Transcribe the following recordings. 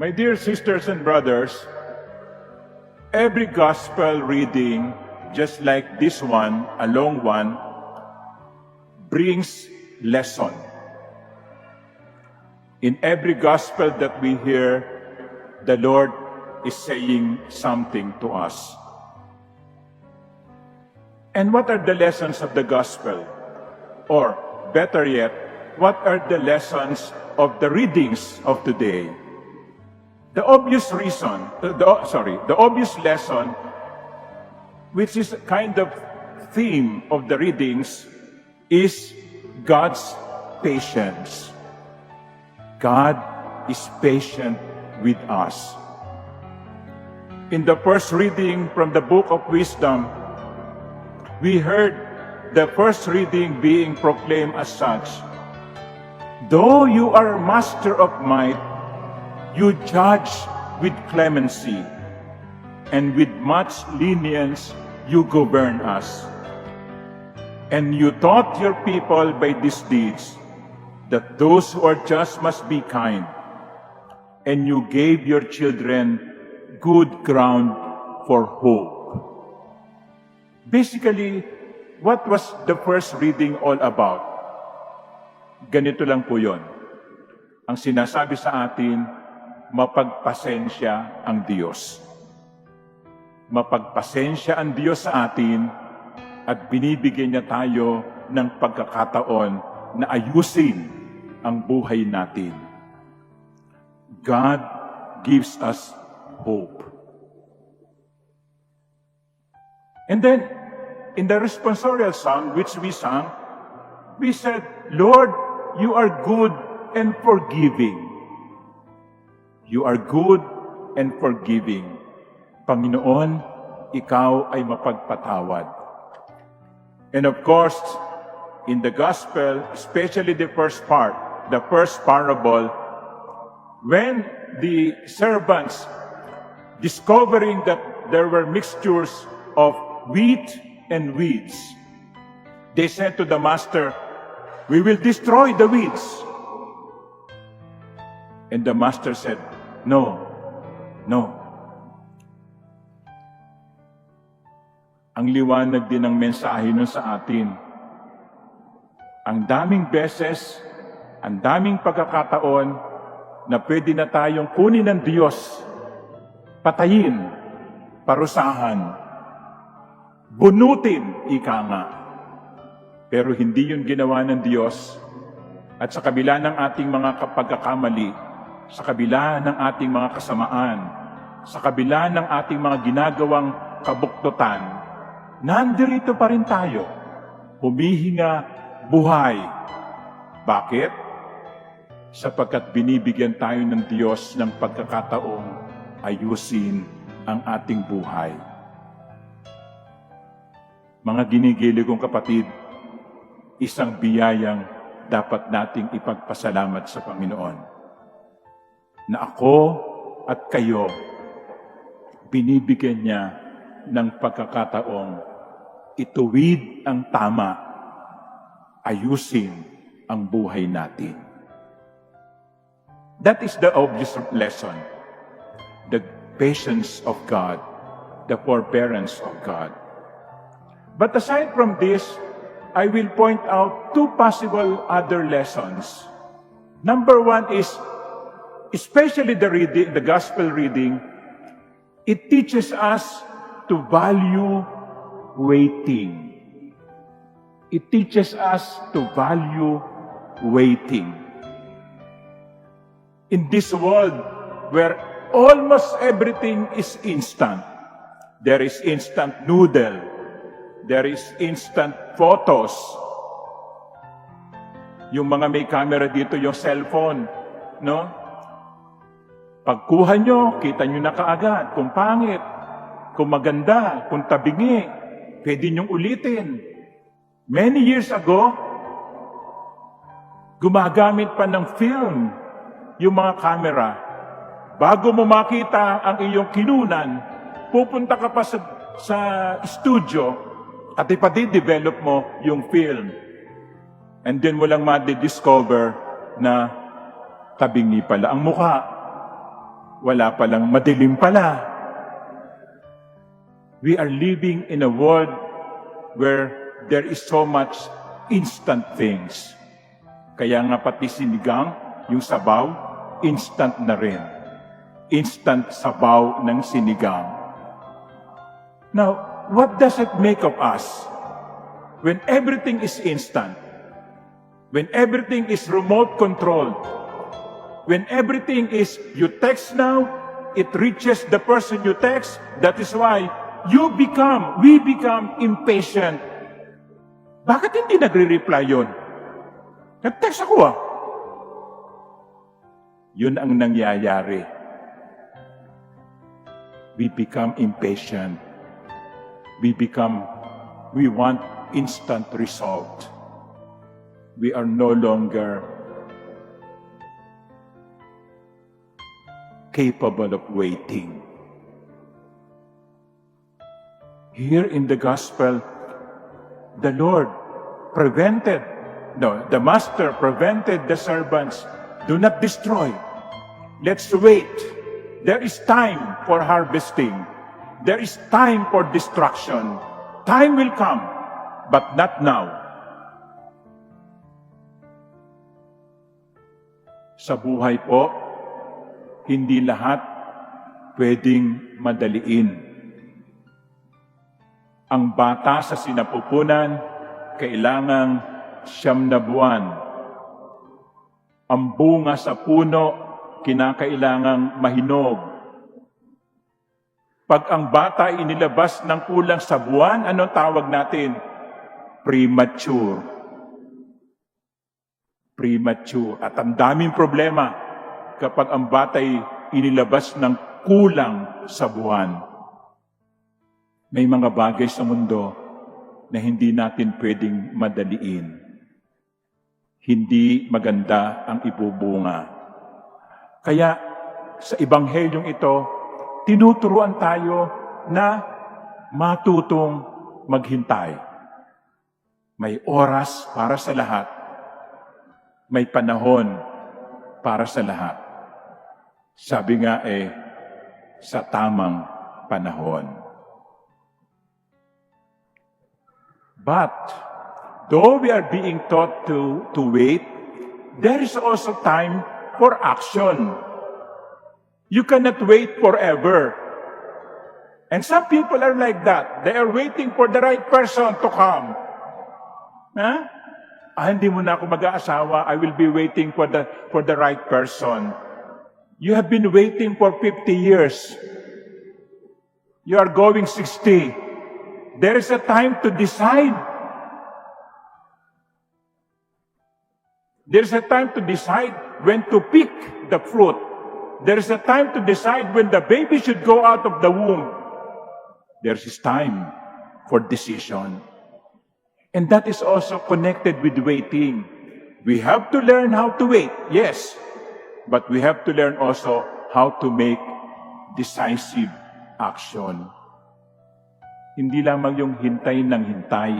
My dear sisters and brothers, every gospel reading, just like this one, a long one, brings lesson. In every gospel that we hear, the Lord is saying something to us. And what are the lessons of the gospel? Or, better yet, what are the lessons of the readings of today? The obvious reason, the obvious lesson, which is a kind of theme of the readings, is God's patience. God is patient with us. In the first reading from the Book of Wisdom, we heard the first reading being proclaimed as such. Though you are master of might, you judge with clemency, and with much lenience you govern us. And you taught your people by these deeds that those who are just must be kind, and you gave your children good ground for hope. Basically, what was the first reading all about? Ganito lang po yun. Ang sinasabi sa atin, mapagpasensya ang Diyos. Mapagpasensya ang Diyos sa atin at binibigyan niya tayo ng pagkakataon na ayusin ang buhay natin. God gives us hope. And then, in the responsorial song which we sang, we said, Lord, you are good and forgiving. You are good and forgiving. Panginoon, ikaw ay mapagpatawad. And of course, in the gospel, especially the first part, the first parable, when the servants, discovering that there were mixtures of wheat and weeds, they said to the master, we will destroy the weeds. And the master said, no, no. Ang liwanag din ng mensahe nun sa atin. Ang daming beses, ang daming pagkakataon na pwede na tayong kunin ng Diyos, patayin, parusahan, bunutin, ika nga. Pero hindi yun ginawa ng Diyos. At sa kabila ng ating mga pagkakamali, sa kabila ng ating mga kasamaan, sa kabila ng ating mga ginagawang kabuktutan, nandirito pa rin tayo, humihinga buhay. Bakit? Sapagkat binibigyan tayo ng Diyos ng pagkakataong ayusin ang ating buhay. Mga ginigili kong kapatid, isang biyayang dapat nating ipagpasalamat sa Panginoon. Na ako at kayo, binibigyan niya ng pagkakataong ituwid ang tama, ayusin ang buhay natin. That is the obvious lesson. The patience of God, the forbearance of God. But aside from this, I will point out two possible other lessons. Number one is, especially the gospel reading, it teaches us to value waiting. It teaches us to value waiting. In this world where almost everything is instant, there is instant noodle, there is instant photos. Yung mga may camera dito, yung cellphone, no? Pagkuha nyo, kita nyo na kaagad kung pangit, kung maganda, kung tabingi, pwede nyong ulitin. Many years ago, gumagamit pa ng film yung mga camera. Bago mo makita ang iyong kinunan, pupunta ka pa sa studio at ipadi-develop mo yung film. And then mo lang ma-discover na tabingi pala ang mukha. wala palang madilim pala. We are living in a world where there is so much instant things. Kaya nga pati sinigang, yung sabaw, instant na rin. Instant sabaw ng sinigang. Now, what does it make of us when everything is instant? When everything is remote controlled? When everything is, you text now, it reaches the person you text. That is why we become impatient. Bakit hindi nagre-reply yun? Nag-text ako ah. Yun ang nangyayari. We become impatient. We want instant result. We are no longer capable of waiting. Here in the gospel, the master prevented the servants, do not destroy. Let's wait. There is time for harvesting. There is time for destruction. Time will come, but not now. Sa buhay po, hindi lahat pwedeng madaliin. Ang bata sa sinapupunan, kailangang 9 na buwan. Ang bunga sa puno, kinakailangang mahinog. Pag ang bata inilabas ng kulang sa buwan, anong tawag natin? Premature. Premature. At ang daming problema kapag ang bata'y inilabas ng kulang sa buwan. May mga bagay sa mundo na hindi natin pwedeng madaliin. Hindi maganda ang ibubunga. Kaya sa Ebanghelyong ito, tinuturuan tayo na matutong maghintay. May oras para sa lahat. May panahon para sa lahat. Sabi nga sa tamang panahon. But, though we are being taught to wait, there is also time for action. You cannot wait forever. And some people are like that. They are waiting for the right person to come. Huh? Hindi mo na ako mag-aasawa. I will be waiting for the right person. You have been waiting for 50 years. You are going 60. There is a time to decide. There is a time to decide when to pick the fruit. There is a time to decide when the baby should go out of the womb. There is time for decision. And that is also connected with waiting. We have to learn how to wait, yes. But we have to learn also how to make decisive action. Hindi lamang yung hintay ng hintay.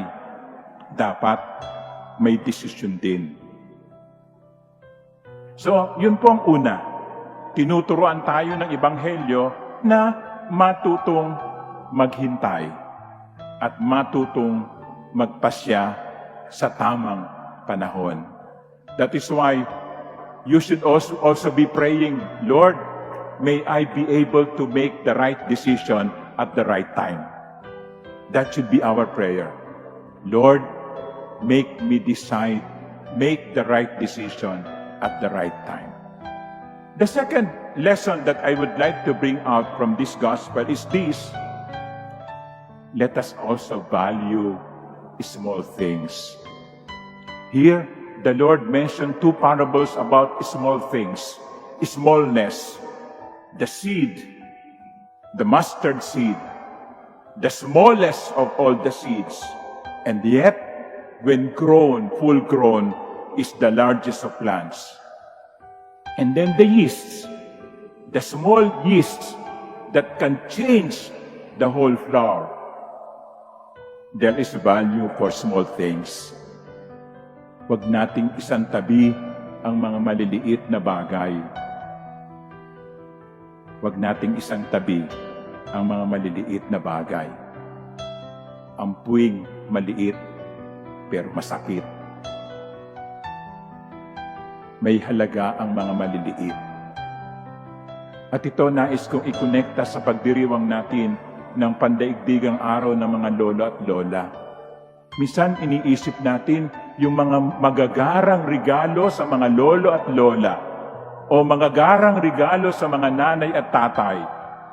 Dapat may desisyon din. So, yun po ang una. Tinuturuan tayo ng Ebanghelyo na matutong maghintay at matutong magpasya sa tamang panahon. That is why you should also be praying, Lord, may I be able to make the right decision at the right time. That should be our prayer. Lord, make me decide, make the right decision at the right time. The second lesson that I would like to bring out from this gospel is this. Let us also value small things. Here, the Lord mentioned 2 parables about small things, smallness, the seed, the mustard seed, the smallest of all the seeds, and yet, when grown, full grown, is the largest of plants. And then the yeasts, the small yeasts that can change the whole flower. There is value for small things. Huwag nating isantabi ang mga maliliit na bagay. Huwag nating isang tabi ang mga maliliit na bagay. Ang puwing maliit pero masakit. May halaga ang mga maliliit. At ito nais kong ikonekta sa pagdiriwang natin ng pandaigdigang araw ng mga lolo at lola. Minsan iniisip natin yung mga magagarang regalo sa mga lolo at lola, o magagarang regalo sa mga nanay at tatay,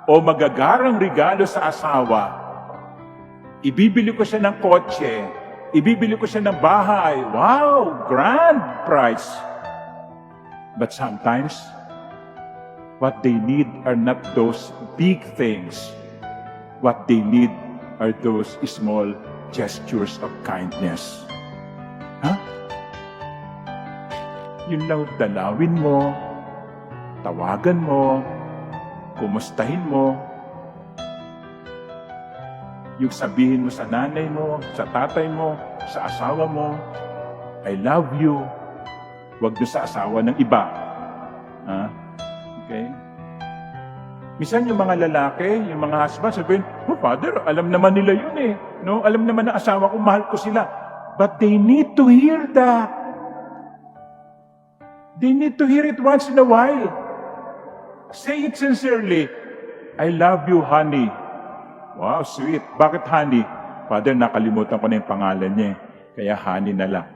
o magagarang regalo sa asawa. Ibibili ko siya ng kotse, ibibili ko siya ng bahay. Wow, grand prize! But sometimes, what they need are not those big things. What they need are those small gestures of kindness. Yun lang, dalawin mo, tawagan mo, kumustahin mo. Yung sabihin mo sa nanay mo, sa tatay mo, sa asawa mo, I love you. Huwag doon sa asawa ng iba. Okay? Minsan yung mga lalaki, yung mga husband, sabihin, oh father, alam naman nila yun eh. No? Alam naman ng asawa ko, mahal ko sila. But they need to hear that. They need to hear it once in a while. Say it sincerely. I love you, honey. Wow, sweet. Bakit honey? Father, nakalimutan ko na yung pangalan niya. Kaya honey na lang.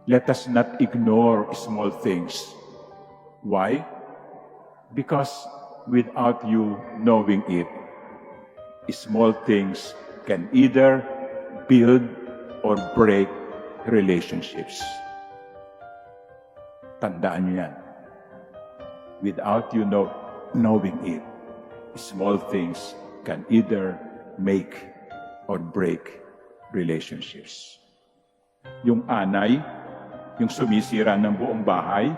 Let us not ignore small things. Why? Because without you knowing it, small things can either build or break relationships. Tandaan niyo yan. Without you knowing it, small things can either make or break relationships. Yung anay, yung sumisira ng buong bahay,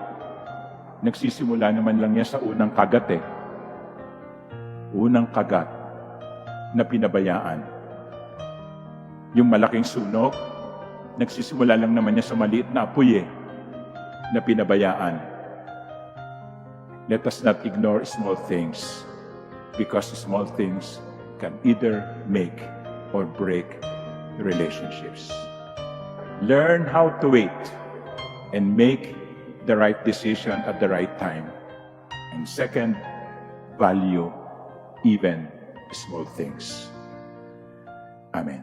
nagsisimula naman lang yan sa unang kagat eh. Unang kagat na pinabayaan. Yung malaking sunog, nagsisimula lang naman yan sa maliit na apoy eh, na pinabayaan. Let us not ignore small things, because small things can either make or break relationships. Learn how to wait and make the right decision at the right time. And second, value even small things. Amen.